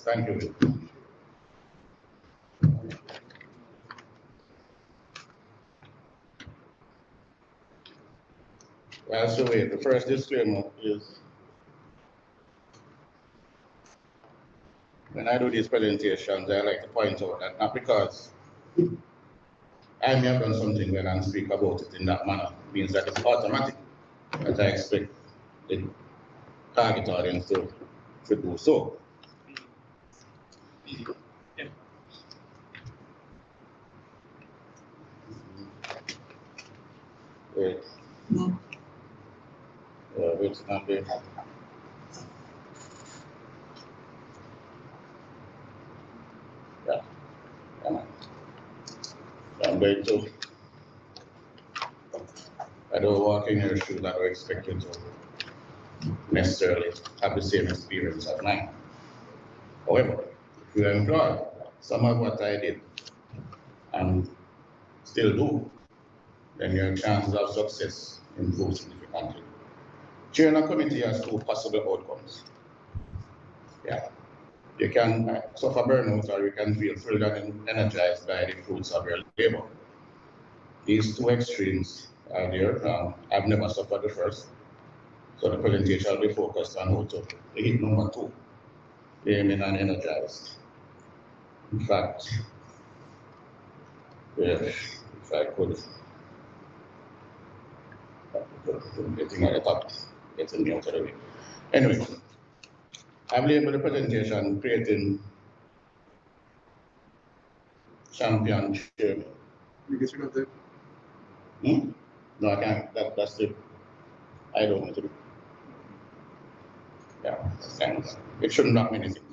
Thank you. Well, so the first disclaimer is when I do these presentations, I like to point out that not because I may have done something well and speak about it in that manner means that it's automatic that I expect the target audience to do so. Wait. Wait, not there. Yeah. I'm going to. I don't walk in your shoes. I don't expect you to necessarily have the same experience as mine. However, if you enjoy some of what I did and still do, then your chances of success improve significantly. Chairing a committee has two possible outcomes. Yeah. You can suffer burnout or you can feel thrilled and energized by the fruits of your labor. These two extremes are there. I've never suffered the first. So the presentation will be focused on how to hit number two, aiming and energized. In fact, if I could, getting at the top, getting me out of the way. Anyway, I've labeled the presentation creating champion chairman. You get rid of that? No, I can't. That's the. I don't want to do. Yeah, thanks. It shouldn't block many things.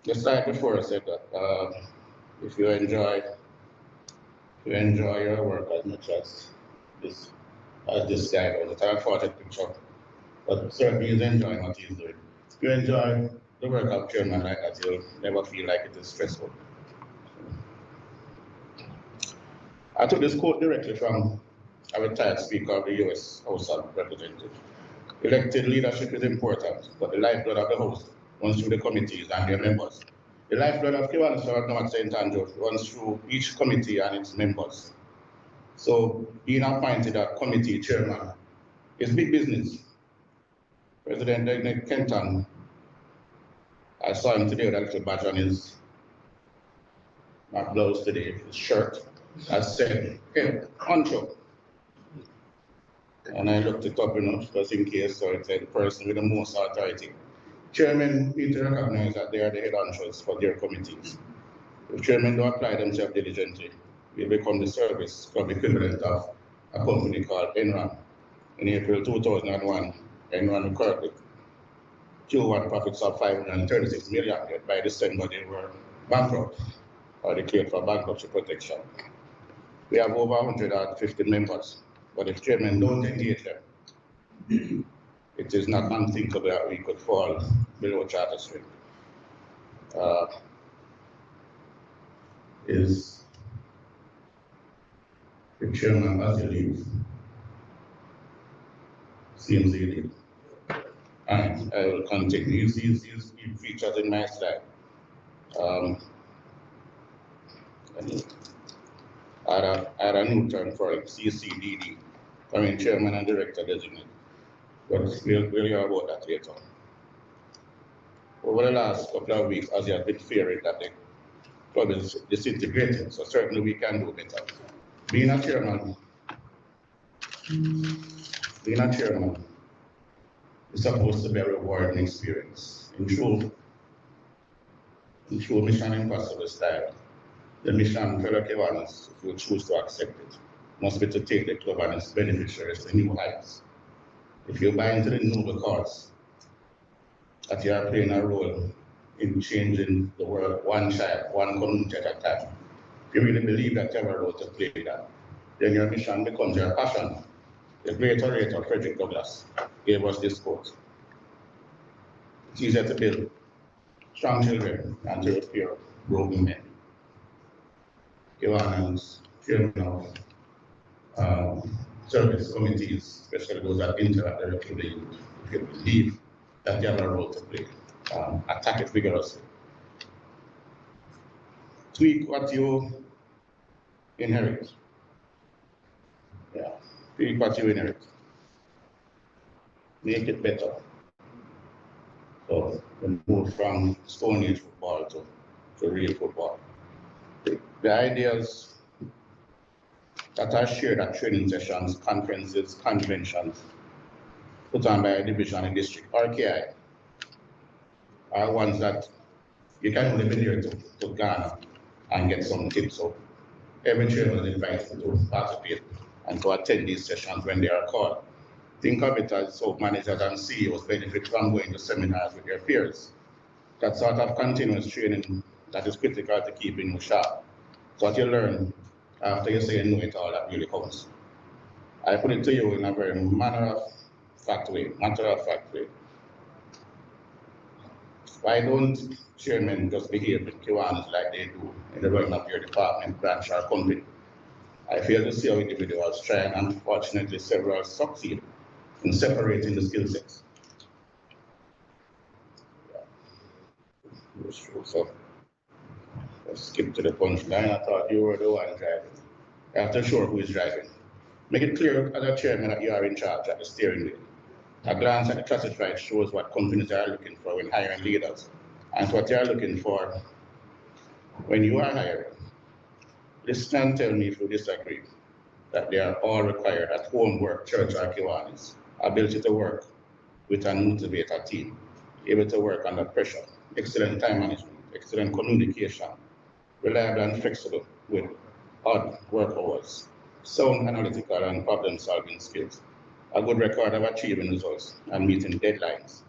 Just like before I said that, if you enjoy your work as much as this guy does, it's an unfortunate picture, but certainly he's enjoying what he's doing. If you enjoy the work of chairman like that, you'll never feel like it is stressful. I took this quote directly from a retired speaker of the U.S. House of Representatives. Elected leadership is important, but the lifeblood of the House runs through the committees and their members. The lifeblood of Kiwanis or North St. Andrew runs through each committee and its members. So being appointed as committee chairman is big business. President Kenton, I saw him today with a little badge on his, not blouse today, his shirt, has said, hey, Ancho. And I looked it up, just in case, so it said the person with the most authority. Chairmen need to recognize that they are the head honchos for their committees. If chairmen don't apply themselves diligently, we become the service club equivalent of a company called Enron. In April 2001, Enron recorded Q1 profits of 536 million, yet by December they were bankrupt or declared for bankruptcy protection. We have over 150 members, but if chairmen don't engage them, it is not unthinkable that we could fall below charter strength. Is the chairman as he leaves? Seems he did. And I will continue. These features in my slide. Add a new term for it, CCDD, I mean chairman and director designate. But we'll hear about that later. Over the last couple of weeks, as you have been fearing that the club is disintegrating, so certainly we can do better. Being a chairman is supposed to be a rewarding experience. In true Mission Impossible style, the mission fellow Kiwanis, if you choose to accept it, must be to take the club and its beneficiaries to new heights. If you buy into the noble cause, that you are playing a role in changing the world one child, one community at a time, if you really believe that you have a role to play that, then your mission becomes your passion. The great orator Frederick Douglass gave us this quote. It's easier to build strong children than to repair broken men. Kiwanis, chairman of service committees, especially those that interact directly with the youth, if you believe that you have a role to play. attack it vigorously. Tweak what you inherit. Yeah, tweak what you inherit. Make it better. So we move from Stone Age football to real football. The ideas that are shared at training sessions, conferences, conventions, put on by a division and district, RKI, are ones that you can only be there to garner and get some tips. So every trainer is invited to participate and to attend these sessions when they are called. Think of it as so managers and CEOs benefit from going to seminars with their peers. That sort of continuous training that is critical to keeping you sharp. So what you learn after you say you know it all, that really counts. I put it to you in a very matter-of-fact way. Why don't chairmen just behave in Kiwanis like they do in the running of your department, branch, or company? I fail to see how individuals try, and unfortunately several succeed in separating the skill sets. So let's skip to the punchline. I thought you were the one driving. You have to show who is driving. Make it clear as a chairman that you are in charge at the steering wheel. A glance at the classified shows what companies are looking for when hiring leaders and what they are looking for when you are hiring. Listen and tell me if you disagree that they are all required at home, work, church, or Kiwanis. Ability to work with and motivate a team, able to work under pressure, excellent time management, excellent communication, reliable and flexible with odd work hours, sound analytical and problem-solving skills, a good record of achieving results and meeting deadlines.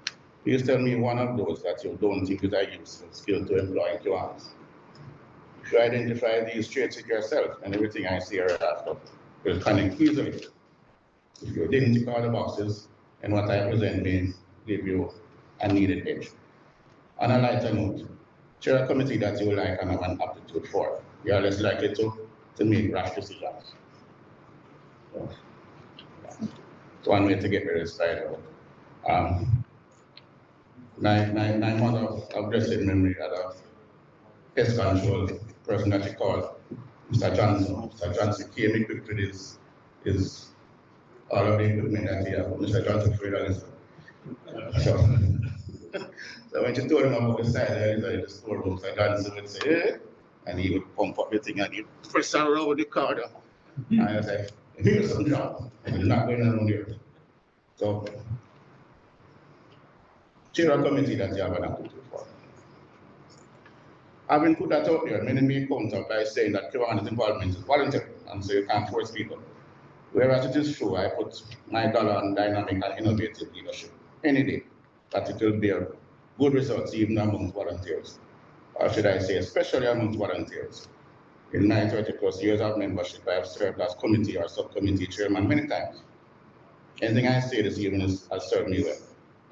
Please tell me one of those that you don't think is a useful skill to employ in Kiwanis. If you identify these traits with yourself, and everything I say hereafter will connect easily. If you didn't tick all the boxes, and what I present may give you a needed edge. On a lighter note, chair a committee that you like and have an aptitude for. You are less likely to make rash decisions. So, yeah. It's one way to get rid of this title. My mother of blessed memory had a pest control person that she called Mr. Johnson. Mr. Johnson came equipped with his all of the equipment that he had. Mr. Johnson Freeland. So when she told him about the side of the storeroom, Mr. Johnson would say, eh? And he would pump up the thing and he'd press around the car. And I was like, here's some job. And he's not going around here. So, chair a committee that you have an aptitude for. Having put that out there, many may counter by saying that Kiwanis involvement is voluntary, and so you can't force people. Whereas it is true, I put my dollar on dynamic and innovative leadership any day, that it will bear good results even amongst volunteers. Or should I say, especially amongst volunteers. In my 30 plus years of membership, I have served as committee or subcommittee chairman many times. Anything I say this evening has served me well.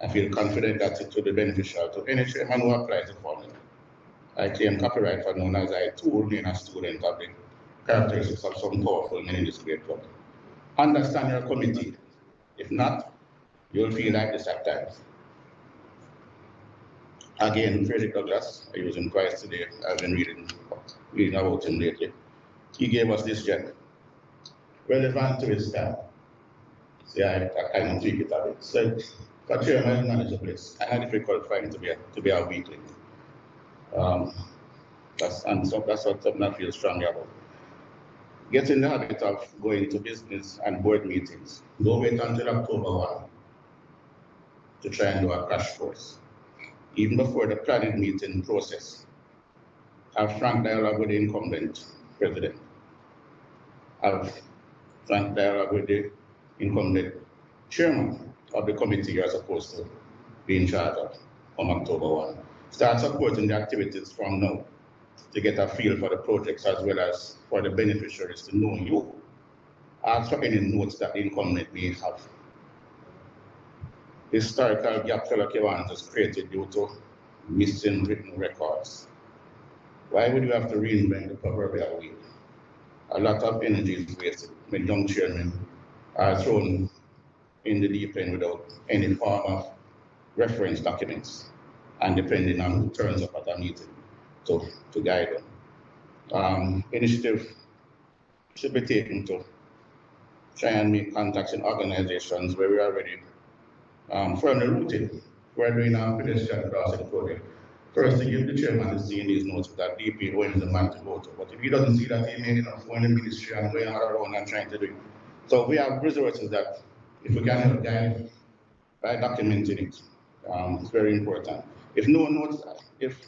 I feel confident that it will be beneficial to any chairman who applies it for me. I claim copyright for known as I too remain a student of the characteristics of some powerful men in this great club. Understand your committee. If not, you'll feel like this at times. Again, Frederick Douglass, I use him twice today. I've been reading about him lately. He gave us this gem, relevant to his time. See, I kind of tweak it a bit. So, for chairman and manager, it's kind of difficult for him to be a weakling. That's something I feel strongly about. Get in the habit of going to business and board meetings. Don't wait until October 1 to try and do a crash course. Even before the planning meeting process, have frank dialogue with the incumbent president. Have frank dialogue with the incumbent chairman of the committee you're supposed to be in charge of from October 1. Start supporting the activities from now to get a feel for the projects as well as for the beneficiaries to know you. Ask for any notes that the incumbent may have. The historical gap fellow Kiwanis was created due to missing written records. Why would you have to reinvent the proverbial wheel? A lot of energy is wasted when young chairmen are thrown in the deep end without any form of reference documents. and depending on who turns up at a meeting to guide them. Initiative should be taken to try and make contacts in organizations where we are already firmly rooted. We're doing our pedestrian crossing project. First, to give the chairman the seeing these notes that DPO is the man to go to. But if he doesn't see that, he may end up going in the ministry and going around and trying to do it. So we have resources that, if we can help guide by documenting it, it's very important. If no one knows, if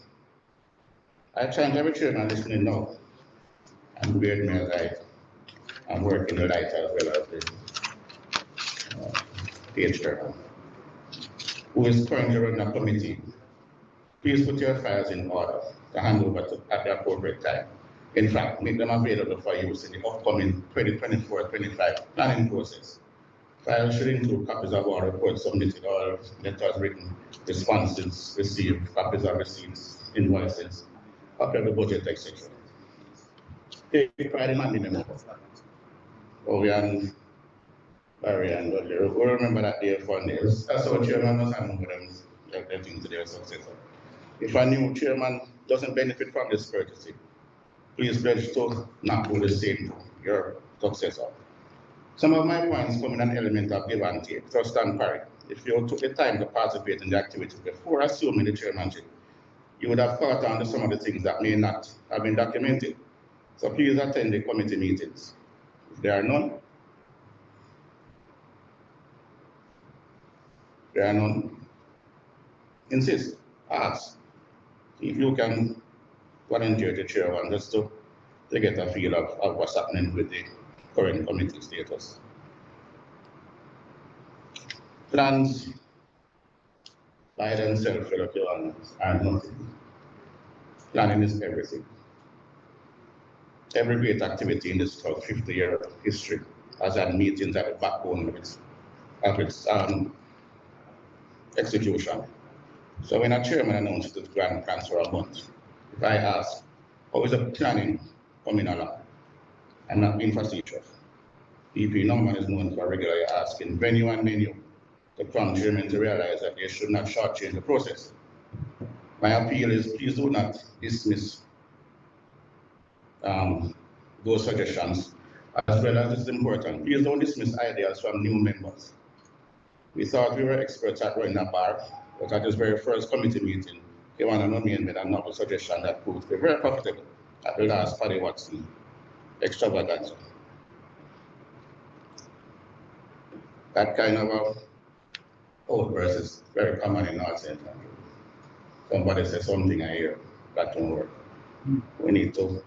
I challenge every chairman listening now, and bear me as I'm working the light as well as the page chairman, who is currently running a committee. Please put your files in order to hand over at the appropriate time. In fact, make them available for use in the upcoming 2024-25 planning process. Files should include copies of all reports submitted, all letters written, responses received, copies of receipts, invoices, copy of the budget, etc. Take pride in handing them over. We and Barry and Dudley, we remember that day for nails. That's our chairman was handing over them things to their successor. If a new chairman doesn't benefit from this courtesy, please pledge to not do the same to your successor. Some of my points come in an element of give and take, trust and parry. If you took the time to participate in the activity before assuming the chairmanship, you would have caught on to some of the things that may not have been documented. So please attend the committee meetings. If there are none, insist, ask. If you can volunteer to chair one, just to get a feel of what's happening with the current committee status. Plans by themselves, are nothing. Planning is everything. Every great activity in this 50-year history has had meetings at the backbone of its execution. So when a chairman announces the grand plans for a month, if I ask, how is the planning coming along? I'm not being facetious. DP Norman is known for regularly asking venue and menu to prompt chairmen to realize that they should not shortchange the process. My appeal is please do not dismiss those suggestions, as well as this is important. Please don't dismiss ideas from new members. We thought we were experts at running a bar, but at this very first committee meeting, Kewana Nomien made a novel suggestion that proved to be very profitable at the last Paddy Watson extravaganza. That kind of outburst is very common in North Central. Somebody says something I hear, that don't work. We need to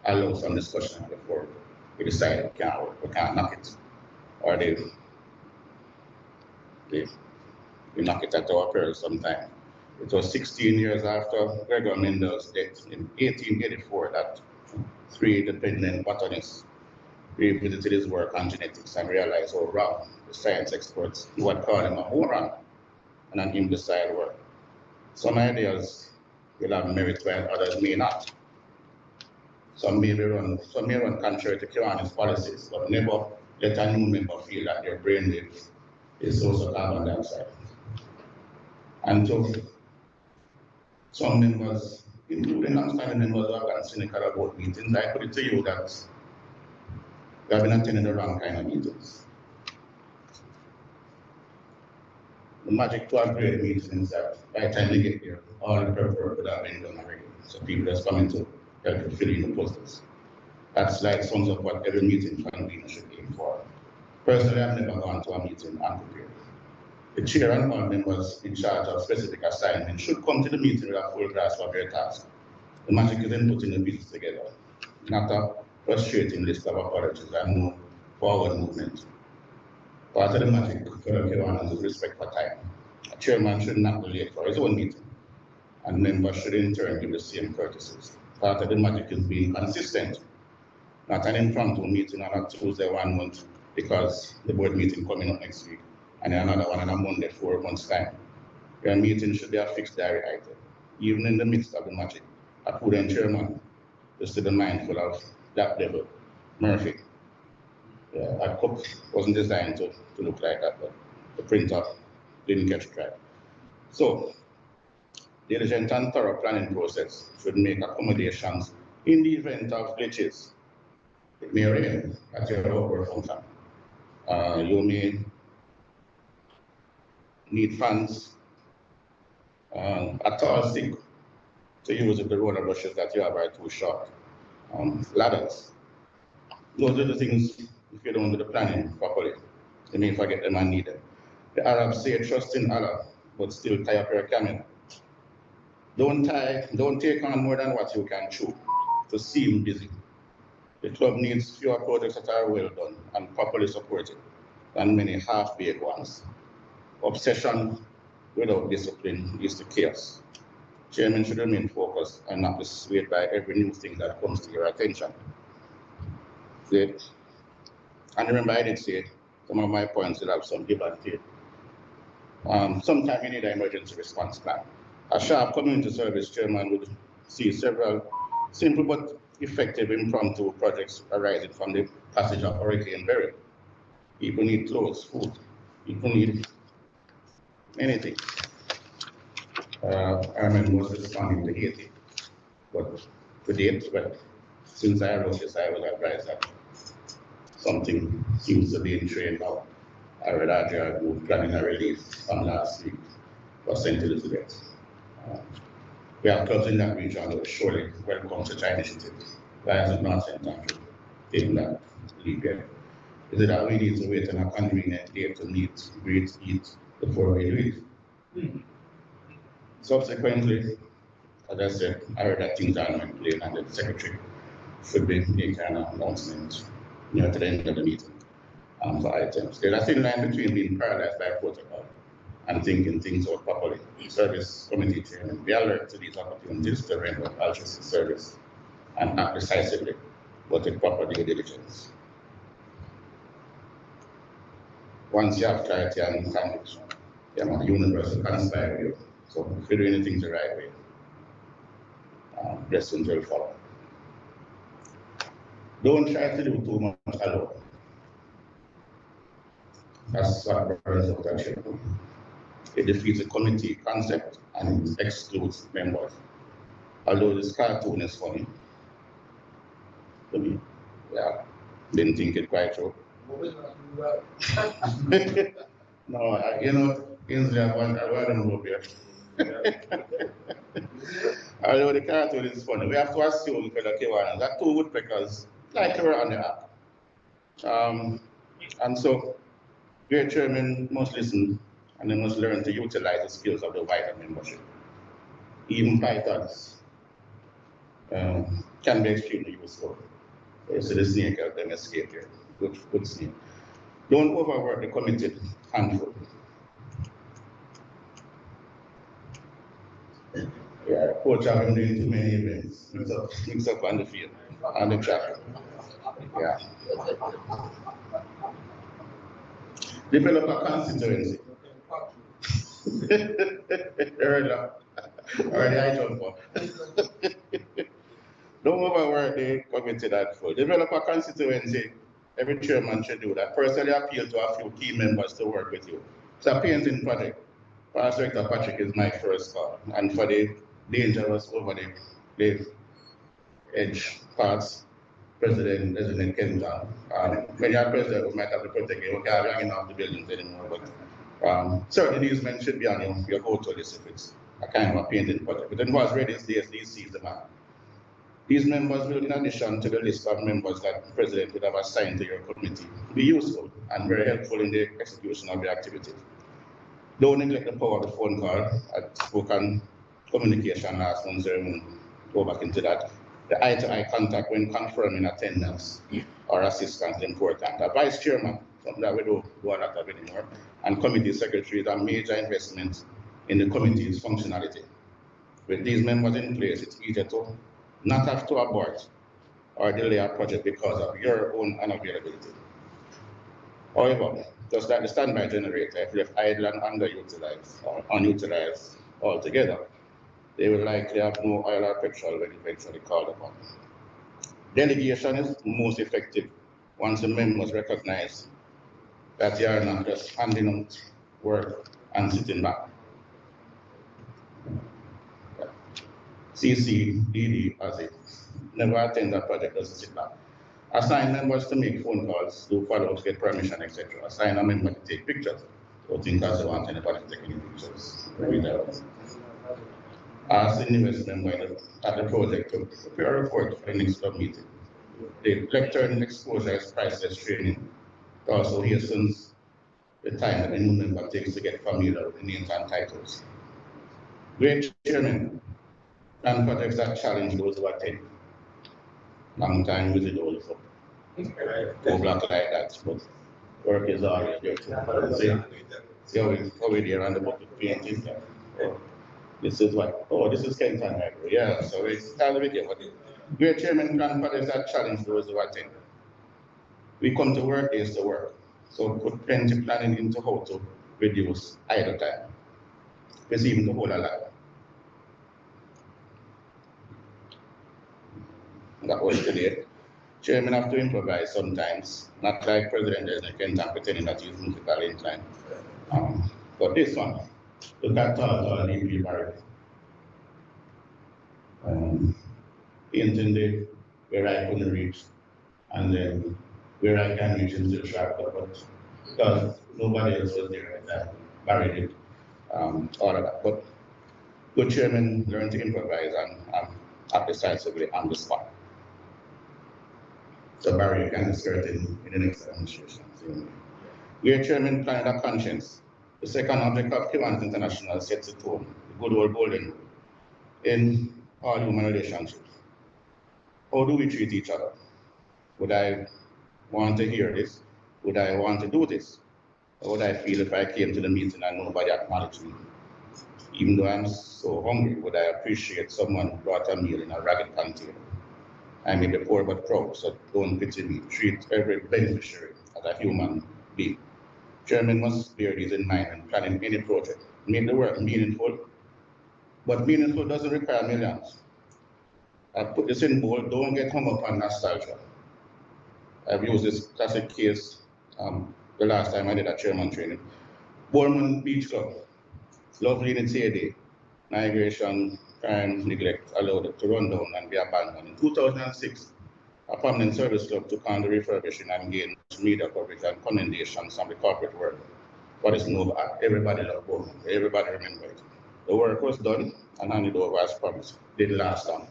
allow some discussion before we decide it can't work, we can't knock it. Or we knock it at our peril sometime. It was 16 years after Gregor Mendel's death in 1884 that 3 independent botanists revisited his work on genetics and realized how wrong the science experts who had called him a moron and an imbecile were. Some ideas will have merit while others may not. Some may run contrary to Kirani's policies, but never let a new member feel that their brainwave is also carbon dioxide. And so some members, including long-standing members who have gotten cynical about meetings, I put it to you that we have been attending the wrong kind of meetings. The magic to a great meeting is that by the time they get there, all the paperwork would have been done already. So people just coming to help you fill in the posters. That's like sums of what every meeting convener should aim for. Personally, I've never gone to a meeting unprepared. The chair and all members in charge of specific assignments should come to the meeting with a full grasp of their task. The magic is in putting the pieces together, not a frustrating list of apologies and no forward movement. Part of the magic for the Kewanas is respect for time. A chairman should not be late for his own meeting, and members should in turn give the same courtesies. Part of the magic is being consistent, not an impromptu meeting on a Tuesday 1 month because the board meeting coming up next week, and then another one on a Monday 4 months' time. Your meeting should be a fixed diary item. Even in the midst of the magic, a prudent chairman is to be mindful of that devil, Murphy. A cup wasn't designed to look like that, but the printer didn't catch track. So, diligent and thorough planning process should make accommodations in the event of glitches. It may rain at your outdoor function. You may need fans, a tall stick to use if the roller brushes that you have are too short, ladders. Those are the things, if you don't do the planning properly, you may forget them and need them. The Arabs say trust in Allah, but still tie up your camel. Don't take on more than what you can chew to seem busy. The club needs fewer projects that are well done and properly supported than many half-baked ones. Obsession without discipline leads to chaos. Chairman should remain focused and not be swayed by every new thing that comes to your attention. And remember, I did say some of my points will have some give and take. Sometimes you need an emergency response plan. A sharp community service chairman would see several simple but effective impromptu projects arising from the passage of Hurricane Beryl. People need clothes, food. People need anything. Airmen was responding to Haiti. But to date, well, since I wrote this, I was advised that something seems to be in train now. I read Adria who planning a relief from last week for St. Elizabeth. We have clubs in that region that will surely welcome such an initiative. Why has it not St. Andrew taken that leap yet? Is it that we need to wait on a convenient day to meet, greet, eat before we leave? Subsequently, as I said, I heard that things are not in place and the secretary should be making an announcement near to the end of the meeting for items. There's a thin line between being paralyzed by protocol and thinking things out properly. Service committee chairman, be alert to these opportunities to render altruistic service and act decisively, but with proper due diligence. Once you have clarity and conviction, you have a universal conspire you. So if you're doing anything the right way, blessings will follow. Don't try to do too much alone. That's what burns out that ship. It defeats the committee concept and it excludes members. Although this cartoon is funny, to me, yeah, didn't think it quite true. No, you know, Ainsley, I want to move here. Although the cartoon is funny, we have to assume for the K1 that two woodpeckers like her on the app. And so, your chairman must listen and they must learn to utilize the skills of the wider membership. Even pythons can be extremely useful. So the snake help them escape here. Good snake. Don't overwork the committed handful. Yeah, coach have been doing too many events. Mix up on the field, on the track. Yeah. Develop a constituency. Already I jump up. Don't overwork the committee that full. Develop a constituency. Every chairman should do that. Personally appeal to a few key members to work with you. It's a painting project. Past Director Patrick is my first call. And for the dangerous over the edge parts, President Kenton. When you're president, we might have to protect you. We can't be hanging off the buildings anymore. But certainly these men should be on your go-to list if it's a kind of a painting project. But it was ready these sees the man. These members will, in addition to the list of members that the President would have assigned to your committee, be useful and very helpful in the execution of your activities. Don't neglect the power of the phone call. I've spoken communication last month, so we'll go back into that. The eye-to-eye contact when confirming attendance or assistance important. A vice chairman, something that we don't do a lot of anymore, and committee secretaries are major investments in the committee's functionality. With these members in place, it's easier to not have to abort or delay a project because of your own unavailability. However, just like the standby generator, if left idle and underutilized or unutilized altogether, they will likely have no oil or petrol when eventually called upon. Delegation is most effective once the members recognize that they are not just handing out work and sitting back. CCDD as it never attend a project doesn't sit back. Assign members to make phone calls, do follow-ups, get permission, etc. Assign a member to take pictures. Don't think as you want anybody to take any pictures. Ask the newest member at the project to prepare a report for the next club meeting. The lecture exposure is priceless training. It also hastens the time that the new member takes to get familiar with the names and titles. Great chairman, plan projects that challenge those who attend. Long time with it also. Go black like that, but work is always there too. See how we there on the book painting there. Oh, this is what, oh, this is Kenton Library. Yeah, so it's kind of video. Great chairman, plan projects that challenge those who attend. We come to work is to work. So put plenty planning into how to reduce idle time. It's even the whole alive. That was today. Chairman have to improvise sometimes, not like President Desmond Kenton pretending that he's musically inclined. But this one, look at Tall DP Barrett. Painting where I couldn't reach, and then where I can reach is still sharp, but because nobody else was there at that, Barry did all of that. But good chairman learn to improvise and act decisively on the spot. So Barry can skirt in the next administration. Great chairman planned a conscience. The second object of Kiwanis International sets the tone, the good old golden rule, in all human relationships. How do we treat each other? Would I want to hear this? Would I want to do this? How would I feel if I came to the meeting and nobody acknowledged me? Even though I'm so hungry, would I appreciate someone who brought a meal in a ragged container? I may be poor but proud, so don't pity me. Treat every beneficiary as a human being. Chairman must bear these in mind when planning any project. Make the work meaningful, but meaningful doesn't require millions. I put this in bold, don't get hung up on nostalgia. I've used this classic case the last time I did a chairman training. Bournemouth Beach Club, lovely in its heyday. Migration, crime, neglect allowed it to run down and be abandoned. In 2006, a permanent service club took on the refurbishing and gained media coverage and commendations from the corporate world. But it's no bad. Everybody loved Bournemouth. Everybody remember it. The work was done and handed over as promised. Didn't last long.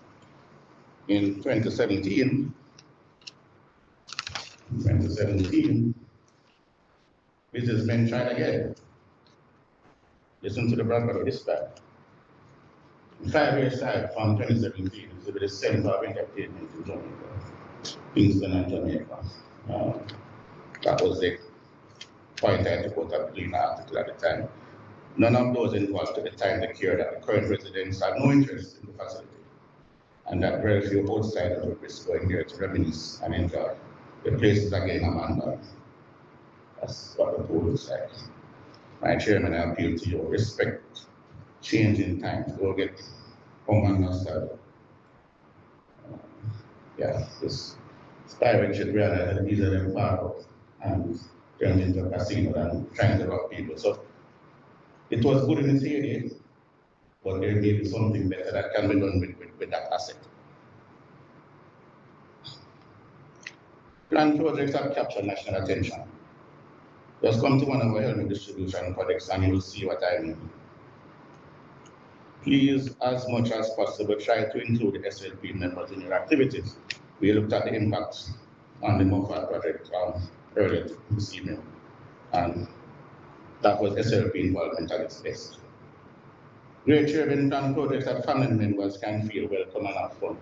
In 2017, businessmen tried again. Listen to the brother of this time. 5 years time from 2017, it will be the center of entertainment in Jamaica, Kingston and Jamaica. That was the point I took out of the article at the time. None of those involved at the time declared that the current residents had no interest in the facility, and that very few outsiders would risk going there to reminisce and enjoy. The place is again abandoned. That's what the pool looks like. My chairman, I appeal to you, respect changing times. Go get home and nostalgia. Yeah, this pirate ship realized that these are them far out and turned into a casino and trying to rob people. So it was good in its heyday, but there may be something better that can be done with that asset. Planned projects have captured national attention. Just come to one of our helmet distribution projects and you will see what I mean. Please, as much as possible, try to include the SLP members in your activities. We looked at the impacts on the Moffat project earlier this evening, and that was SLP involvement at its best. Great chairman plan projects that family members can feel welcome and have fun.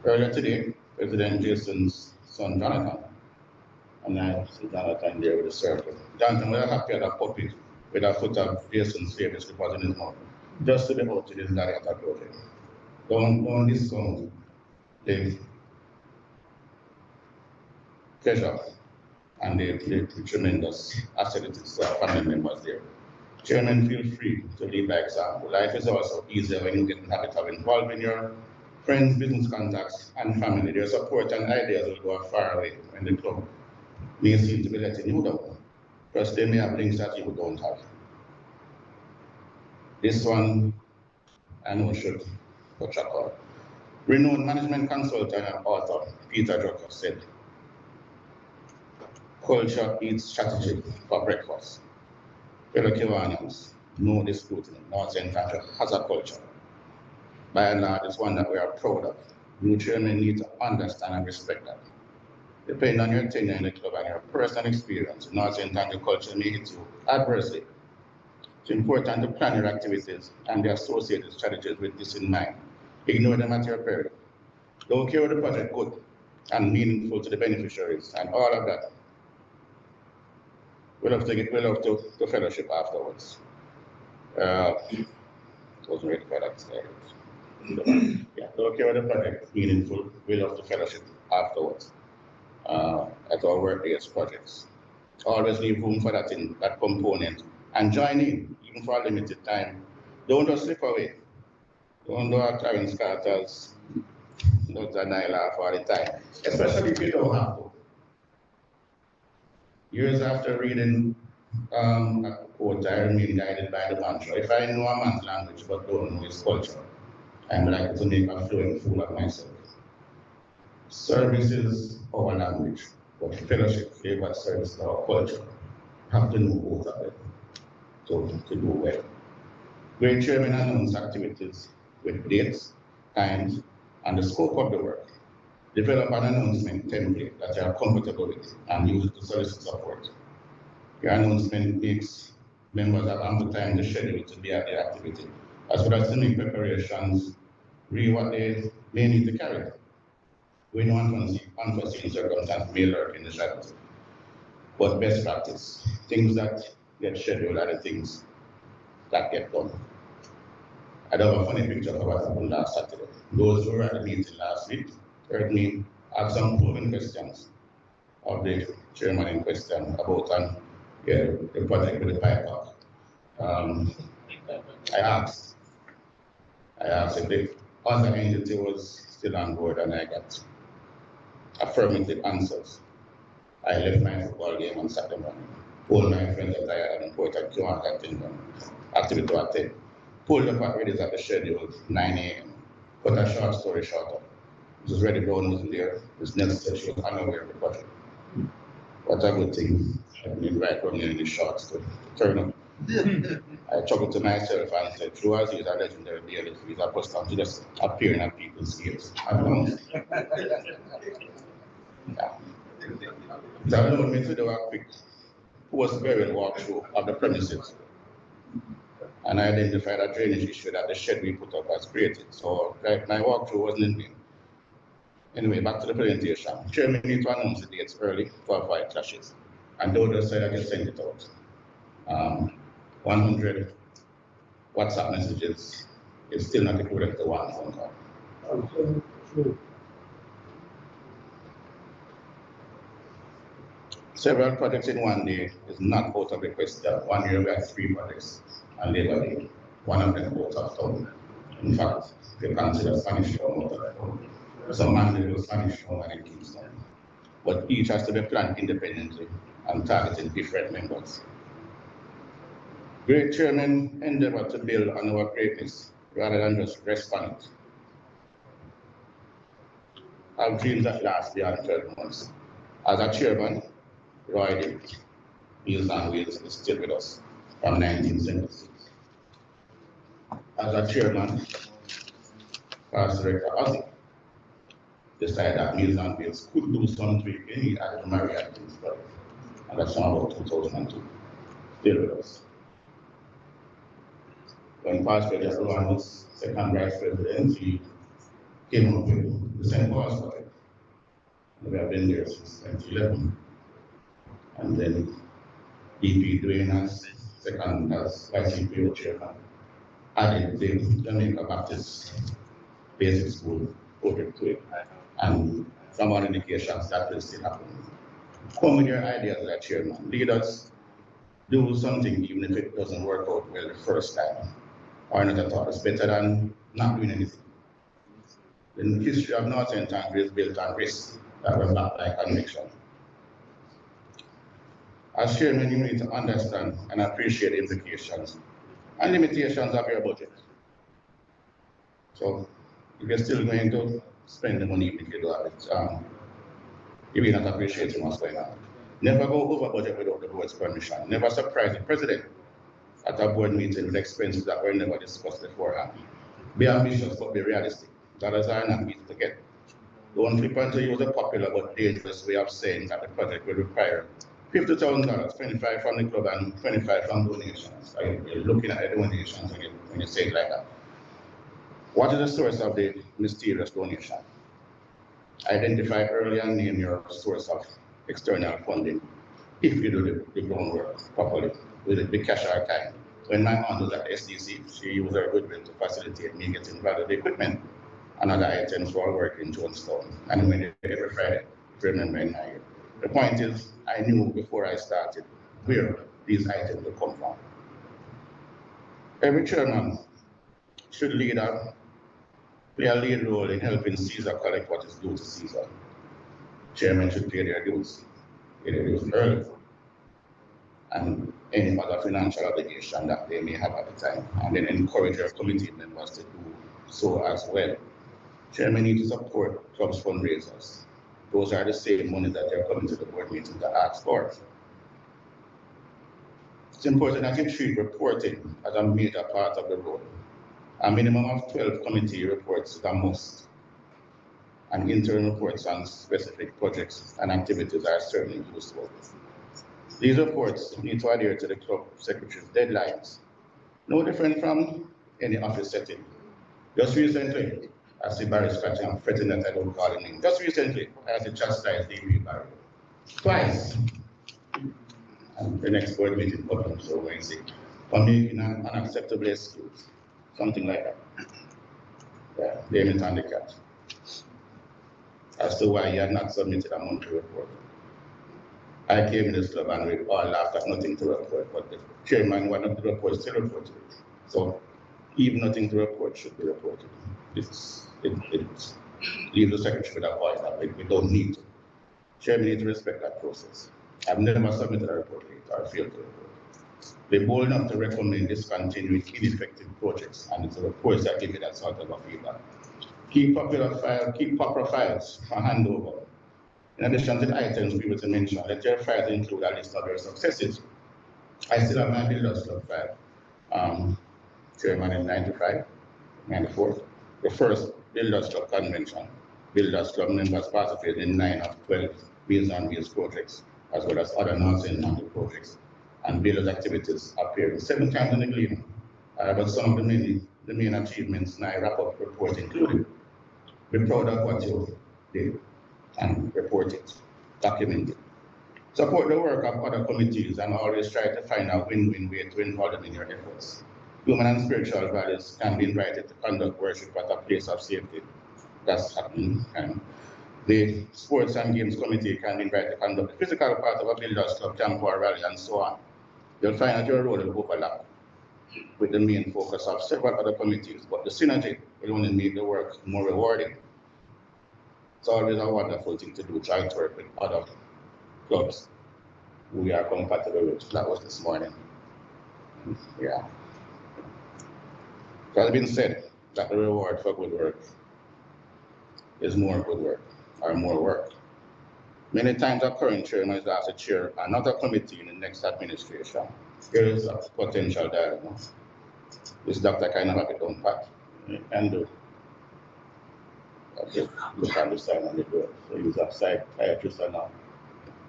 Earlier today, President Jason's son Jonathan, and I see Jonathan there with a circle. Jonathan was happy at a puppy with a foot of Jason's favorite slippers in his mouth, just to be out to this director project. Don't discount the pleasure and the tremendous asset it is to our family members there. Chairman, feel free to lead by example. Life is also easier when you get in the habit of involving your friends, business contacts, and family. Their support and ideas will go far away when the club may seem to be letting you down. Plus, they may have links that you don't have. This one I know should touch upon. Renowned management consultant and author Peter Drucker said, culture eats strategy for breakfast. Fellow Kiwanians, no disputing, North End Country has a culture. By and large, it's one that we are proud of. New chairmen need to understand and respect that. Depending on your tenure in the club and your personal experience, North End Country culture may hit you adversely. It's important to plan your activities and the associated strategies with this in mind. Ignore them at your peril. Don't carry the project good and meaningful to the beneficiaries and all of that. We'll have to the fellowship afterwards. Wasn't ready for that slide. Yeah, don't carry the project meaningful. We'll have the fellowship afterwards at our work-based projects. Always leave room for that in that component and join in, even for a limited time. Don't just slip away. Don't do a Clarence Carter's Dr. Naila all the time, especially if you don't have to. Years after reading a quote, I remain guided by the mantra. If I know a man's language but don't know his culture, I'm likely to make a flowing fool of myself. Service is our language, but fellowship flavored service is our culture. Have to know both of them to do well. Great chairman announce activities with dates, times, and the scope of the work. Develop an announcement template that you are comfortable with and use it to solicit support. Your announcement makes members have ample time to schedule to be at the activity, as well as to make preparations, read what they may need to carry. We know unforeseen circumstances may lurk in the shadows, but best practice, things that get scheduled are the things that get done. I have a funny picture of what happened last Saturday. Those who were at the meeting last week heard me ask some probing questions of the chairman in question about the project with the pipe park. I asked if the other entity was still on board, and I got affirmative answers. I left my football game on Saturday morning, told my friends that I had an important Q1 activity to attend, pulled up at ready at the schedule 9 a.m. Cut a short story shorter. Mrs. Reddy Brown wasn't there. Ms. Nelson said she was unaware of the project. What a good thing. I didn't write down any shorts to turn up. I chuckled to myself and said, true as he is a legendary daily, he's accustomed to just appearing at people's gates. Yeah. That allowed me to do a quick post-burial walkthrough of the premises and identified a drainage issue that the shed we put up has created. So my walkthrough wasn't in vain. Anyway, back to the presentation. Chairman need to announce the dates early to avoid clashes. And Dodo said I can send it out. 100 WhatsApp messages is still not equivalent to one phone call. Several projects in one day is not out of the question. 1 year we had 3 projects and Labor Day, one of them out of town. In fact, they consider Spanish Town out of town. Some man was Spanish Town and in Kingston. But each has to be planned independently and targeting different members. Great chairman endeavor to build on our greatness rather than just rest on it. Our dreams that last beyond 12 months. As a chairman, Roy Dick, Meals on Wheels is still with us from 1976. As a chairman, past director Ozzy decided that Meals on Wheels could do some tweaking at the Marriott Kingsbury, and that's from about 2002. Still with us. When past President Rowan was second vice president, he came up with the St. Paul's project. We have been there since 2011. And then EP doing as second as vice CEO chairman, added the Jamaica Baptist Basic School project to it. And some other indications that will still happen. Come with your ideas as a chairman. Leaders do something even if it doesn't work out well the first time, or not at all. It's better than not doing anything. The history of North End Country is built on risk that was backed by conviction. As chairman, you need to understand and appreciate the implications and limitations of your budget. So if you're still going to spend the money, if you do have it, you will not appreciate what's going on. Never go over budget without the board's permission. Never surprise the president at a board meeting with expenses that were never discussed beforehand. Be ambitious, but be realistic. Dollars are not easy to get. Don't flip to use a popular but dangerous way of saying that the project will require $50,000, 25 from the club and 25 from donations. So you're looking at the donations when you say it like that. What is the source of the mysterious donation? Identify early and name your source of external funding if you do the groundwork properly with the cash or time. When my aunt was at the SDC, she used her goodwill to facilitate me getting valuable equipment and other items for work in Jonestown. And when every Friday, if you remember in my year. The point is, I knew before I started where these items would come from. Every chairman should play a lead role in helping Caesar collect what is due to Caesar. Chairmen should pay their dues early, and any other financial obligation that they may have at the time, and then encourage their committee members to do so as well. Chairmen need to support clubs fundraisers. Those are the same money that they're coming to the board meeting to ask for. It's important that you treat reporting as a major part of the role. A minimum of 12 committee reports is a must, and interim reports on specific projects and activities are certainly useful. These reports need to adhere to the club secretary's deadlines, no different from any office setting. Just recently, I see Barry scratching and fretting that I don't call him name. Just recently, I had to chastise DP Barry twice. And the next board meeting comes, so we're see, for making an unacceptable excuse, something like that. Yeah, blame it on the cat. As to why he had not submitted a monthly report. I came in this club and we all laughed at nothing to report, but the chairman wanted the report still reported it. So even nothing to report should be reported. Leave the secretary with that voice that we don't need to. Chairman need to respect that process. I've never submitted a report late or failed to report. They're bold enough to recommend discontinuing ineffective projects, and it's the reports that give you that sort of a feedback. Keep proper files for handover. In addition to the items previously mentioned, let your files include a list of your successes. I still have my Builders Club file. Chairman in 95, 94. The first Builders Club convention. Builders Club members participated in 9 of 12 based projects, as well as other non-funded projects. And Builders activities appeared 7 times in the Gleaner. But some of the main achievements in our wrap-up report included. Be proud of what you did and report it, document it. Support the work of other committees and always try to find a win-win way to involve them in your efforts. Human and spiritual values can be invited to conduct worship at a place of safety. That's happening. And the sports and games committee can be invited to conduct the physical part of a Builders Club, camp or rally, and so on. You'll find that your role will overlap with the main focus of several other committees, but the synergy will only make the work more rewarding. It's always a wonderful thing to do, trying to work with other clubs who we are compatible with. That was this morning. Yeah. It has been said that the reward for good work is more good work or more work. Many times our current chairman is asked to chair another committee in the next administration. Here is a potential dialogue. This doctor kind of have it done pat and do. Look on the side and the door. So he's a psychiatrist and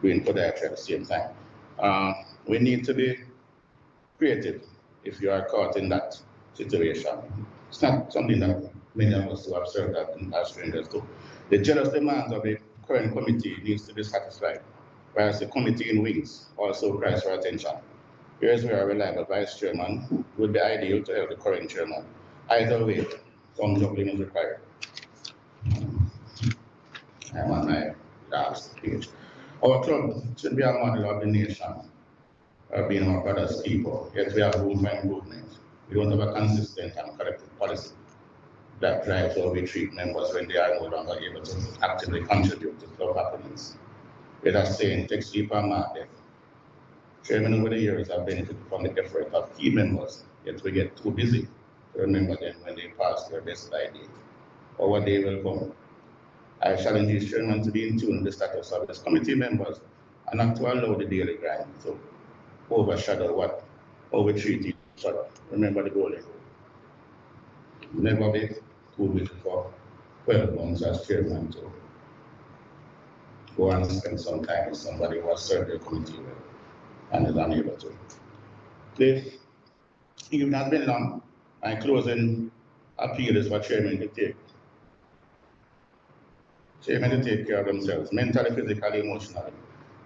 doing podiatry at the same time. We need to be creative if you are caught in that situation. It's not something that many of us who have served as strangers do. The jealous demands of the current committee needs to be satisfied, whereas the committee in wings also cries for attention. Here's where a reliable vice chairman would be ideal to help the current chairman. Either way, some juggling is required. I'm on my last page. Our club should be a model of the nation, being our brother's people, yet we have room for improvement. We don't have a consistent and collective policy that drives how we treat members when they are no longer able to actively contribute to club happenings. Let us say, take sleep and mark death. Chairman over the years have benefited from the effort of key members, yet we get too busy Remember them when they pass their best idea. Our day will come. I challenge each chairman to be in tune with the status of his committee members and not to allow the daily grind to overshadow how we treat each other. Remember the goal. Never be too busy for 12 months as chairman to go and spend some time with somebody who has served the committee well and is unable to. The evening has been long. My closing appeal is for chairman to take care of themselves, mentally, physically, emotionally.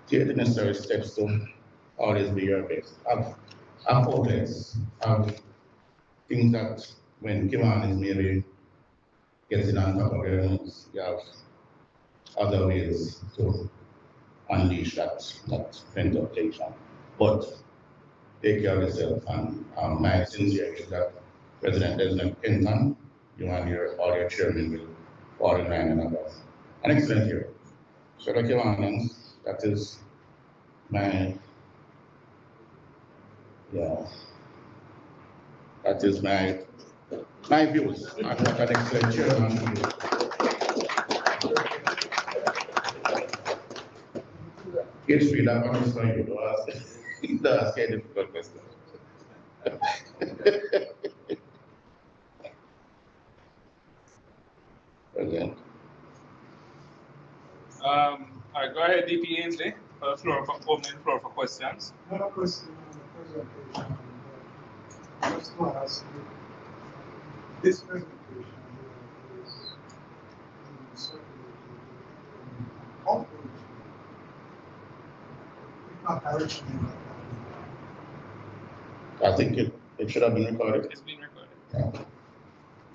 Take the necessary steps to always be your best. Have outlets, have things that when Kiwan is maybe getting on top of your nose, you have other ways to unleash that pent-up tension. But take care of yourself, and my sincere is that President Desmond Kenton, you and all your chairmen will fall in line and have an excellent year. So, Dr. Kiwan, that is my, yeah, that is my views on what an excellent chairman should do. It's free, that one is for you. Don't ask any difficult questions. President. All right, go ahead, DP Ainsley, opening floor for questions. Not a question on the presentation, but just to ask you, this presentation is circulated hopefully, if not directly, I think it should have been recorded. It's been recorded. Yeah.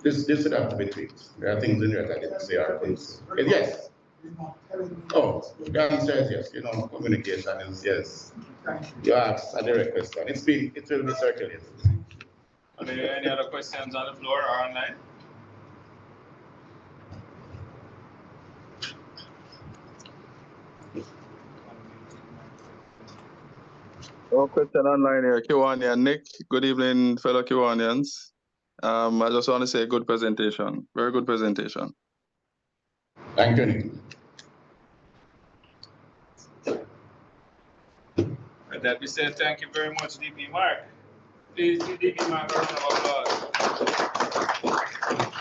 This should have to be tweaked. There are things in there that I didn't say are things. Yes. Oh, God says yes. You know, communication is yes. You asked a direct question. It will be circulated. Are there any other questions on the floor or online? No question online here. Kiwanian Nick, good evening, fellow Kiwanians. I just want to say good presentation, very good presentation. Thank you, Nick. With that, we say thank you very much, DP Mark. Please give DP Mark a round of applause.